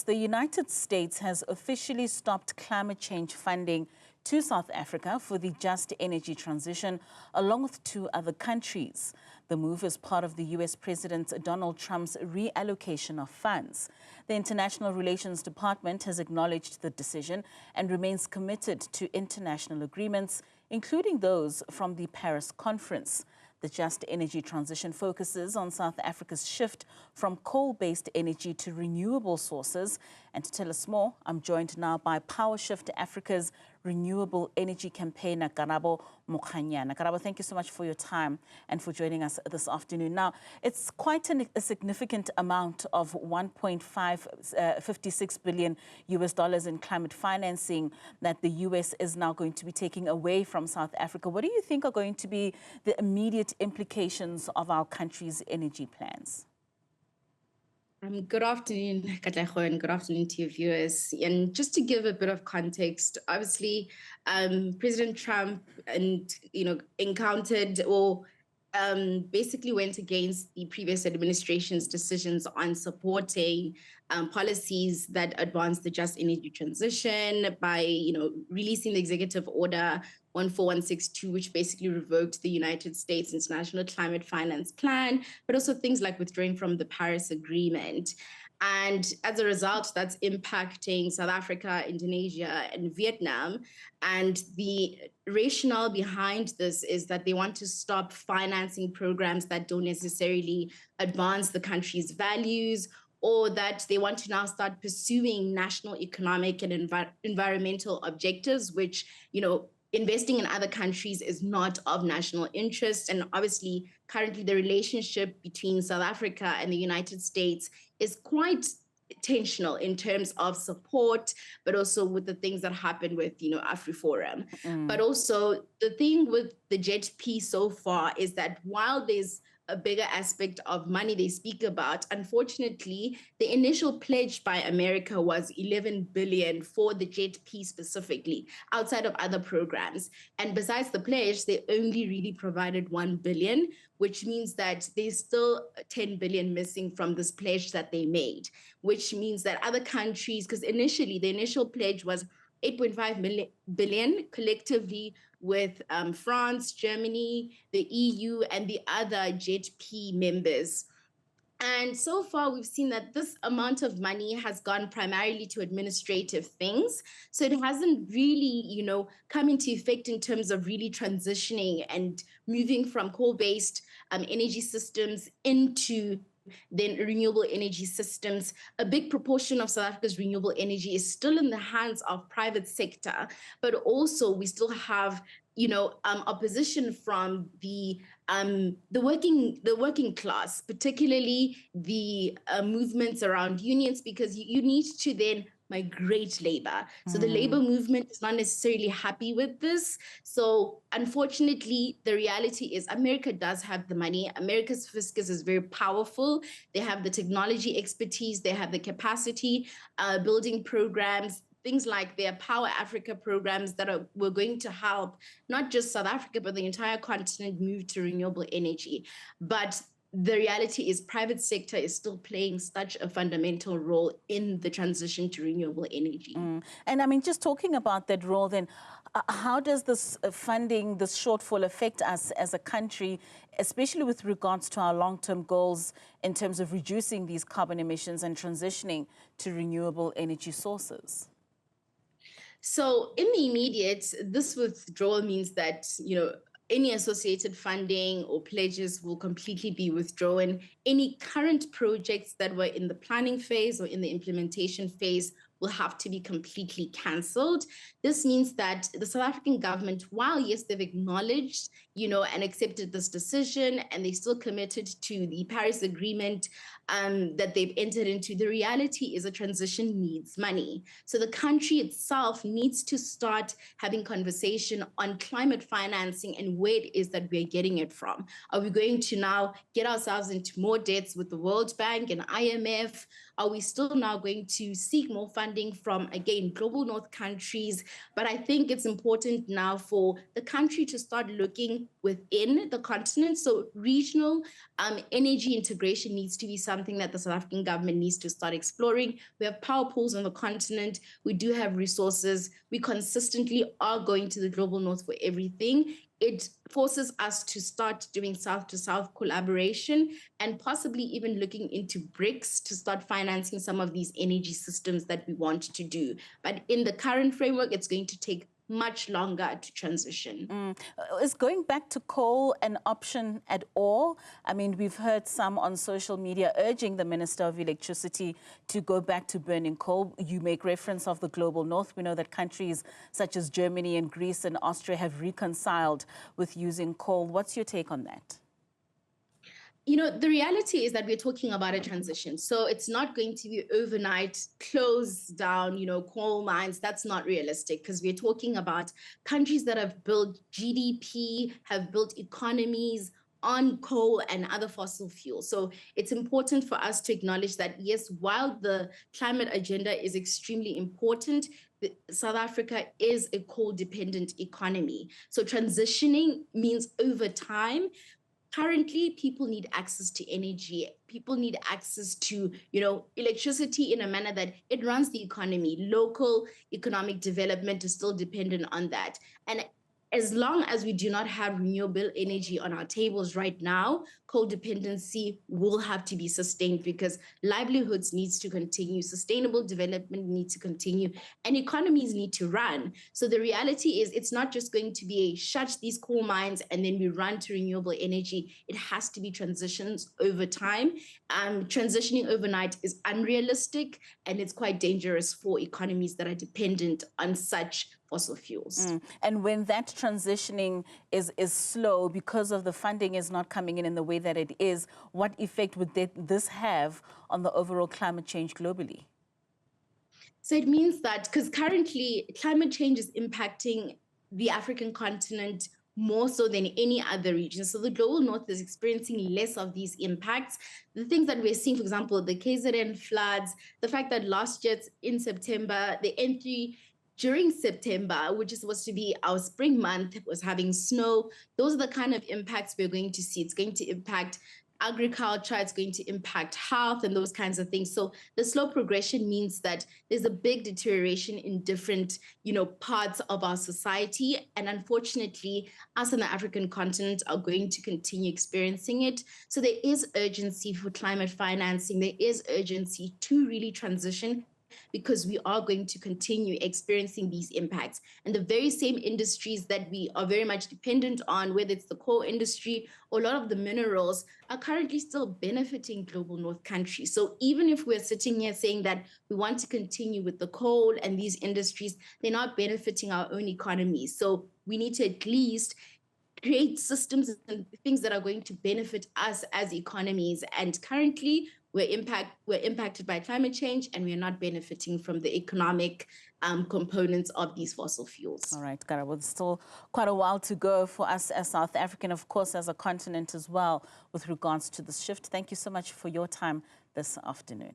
Yes, the United States has officially stopped climate change funding to South Africa for the just energy transition, along with two other countries. The move is part of the U.S. President Donald Trump's reallocation of funds. The International Relations Department has acknowledged the decision and remains committed to international agreements, including those from the Paris Conference. The Just Energy Transition focuses on South Africa's shift from coal-based energy to renewable sources. And to tell us more, I'm joined now by Power Shift Africa's renewable energy campaigner, Karabo Mokgonyana. Karabo, thank you so much for your time and for joining us this afternoon. Now, it's quite a significant amount of 1.56 billion US dollars in climate financing that the US is now going to be taking away from South Africa. What do you think are going to be the immediate implications of our country's energy plans? Good afternoon, Katleho, and good afternoon to your viewers. And just to give a bit of context, obviously, President Trump encountered or basically went against the previous administration's decisions on supporting policies that advance the just energy transition by, releasing the executive order 14162, which basically revoked the United States International Climate Finance Plan, but also things like withdrawing from the Paris Agreement. And as a result, that's impacting South Africa, Indonesia, and Vietnam. And the rationale behind this is that they want to stop financing programs that don't necessarily advance the country's values, or that they want to now start pursuing national economic and environmental objectives, which, investing in other countries is not of national interest. And obviously, currently the relationship between South Africa and the United States is quite tensional in terms of support, but also with the things that happen with, AfriForum. But also the thing with the JETP so far is that while there's a bigger aspect of money they speak about, unfortunately, the initial pledge by America was 11 billion for the JETP specifically, outside of other programs. And besides the pledge, they only really provided 1 billion, which means that there's still 10 billion missing from this pledge that they made, which means that other countries, because initially the initial pledge was 8.5 billion collectively with France, Germany, the EU, and the other JETP members. And so far, we've seen that this amount of money has gone primarily to administrative things. So it hasn't really, come into effect in terms of really transitioning and moving from coal-based energy systems into then renewable energy systems. A big proportion of South Africa's renewable energy is still in the hands of private sector, but also we still have opposition from the working class, particularly the movements around unions, because you need to then migrate labor. So the labor movement is not necessarily happy with this. So unfortunately, the reality is America does have the money. America's fiscus is very powerful. They have the technology expertise. They have the capacity building programs, things like their Power Africa programs that were going to help not just South Africa, but the entire continent move to renewable energy. But the reality is private sector is still playing such a fundamental role in the transition to renewable energy. And I mean, just talking about that role then, how does this funding, this shortfall affect us as a country, especially with regards to our long-term goals in terms of reducing these carbon emissions and transitioning to renewable energy sources? So in the immediate, this withdrawal means that, any associated funding or pledges will completely be withdrawn. Any current projects that were in the planning phase or in the implementation phase will have to be completely cancelled. This means that the South African government, while yes, they've acknowledged, and accepted this decision, and they still committed to the Paris Agreement that they've entered into, the reality is a transition needs money. So the country itself needs to start having conversation on climate financing and where it is that we're getting it from. Are we going to now get ourselves into more debts with the World Bank and IMF? Are we still now going to seek more funding funding from, again, global north countries. But I think it's important now for the country to start looking within the continent. So regional energy integration needs to be something that the South African government needs to start exploring. We have power pools on the continent. We do have resources. We consistently are going to the global north for everything. It forces us to start doing south-to-south collaboration and possibly even looking into BRICS to start financing some of these energy systems that we want to do. But in the current framework, it's going to take much longer to transition. Is going back to coal an option at all? I mean, we've heard some on social media urging the Minister of Electricity to go back to burning coal. You make reference of the global north. We know that countries such as Germany and Greece and Austria have reconciled with using coal. What's your take on that? You know, the reality is that we're talking about a transition. So it's not going to be overnight, close down, coal mines. That's not realistic because we're talking about countries that have built GDP, have built economies on coal and other fossil fuels. So it's important for us to acknowledge that, yes, while the climate agenda is extremely important, South Africa is a coal-dependent economy. So transitioning means over time. Currently, people need access to energy. People need access to, electricity in a manner that it runs the economy. Local economic development is still dependent on that. And as long as we do not have renewable energy on our tables right now, coal dependency will have to be sustained because livelihoods needs to continue, sustainable development needs to continue, and economies need to run. So the reality is it's not just going to be a shut these coal mines and then we run to renewable energy. It has to be transitions over time. Transitioning overnight is unrealistic and it's quite dangerous for economies that are dependent on such fossil fuels. And when that transitioning is slow because of the funding is not coming in the way that it is, what effect would this have on the overall climate change globally? So it means that because currently climate change is impacting the African continent more so than any other region. So the global north is experiencing less of these impacts. The things that we're seeing, for example, the KZN floods, the fact that last year in September, the N3 during September, which is supposed to be our spring month, was having snow. Those are the kind of impacts we're going to see. It's going to impact agriculture, it's going to impact health and those kinds of things. So the slow progression means that there's a big deterioration in different, parts of our society. And unfortunately, us on the African continent are going to continue experiencing it. So there is urgency for climate financing. There is urgency to really transition because we are going to continue experiencing these impacts. And the very same industries that we are very much dependent on, whether it's the coal industry or a lot of the minerals, are currently still benefiting global north countries. So even if we're sitting here saying that we want to continue with the coal and these industries, they're not benefiting our own economies. So we need to at least create systems and things that are going to benefit us as economies. And currently, we're impacted by climate change and we're not benefiting from the economic components of these fossil fuels. All right, Karabo, there's still quite a while to go for us as South African, of course, as a continent as well, with regards to this shift. Thank you so much for your time this afternoon.